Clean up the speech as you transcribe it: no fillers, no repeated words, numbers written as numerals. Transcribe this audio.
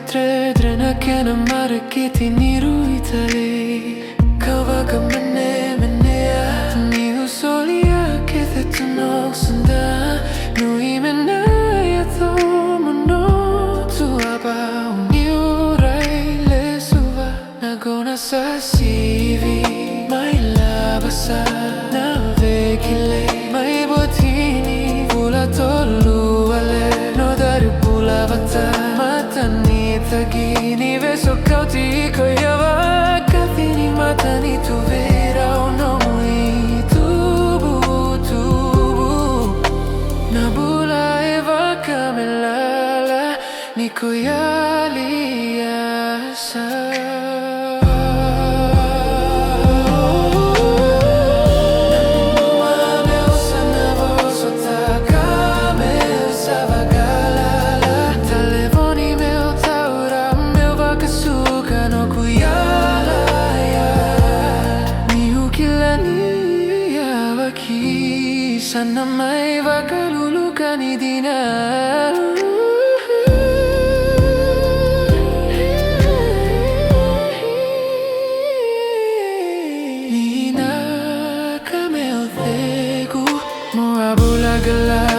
Trena kena marakiti niruitale Kawaga menea Ni usolia kethe tunok sunda Nui menaya to mono Tuaba uni urai le suva Nagona sa sivi Mai labasa Na vekile Mai botini Pula tolu ale No dari pula vata Tagini verso cauti koyava Kafini matani tu vera o no mui tubu Nabula eva kamelala Nikoyali asa Sana mai vakalulukan idina Nina kamel tegu Moabula gala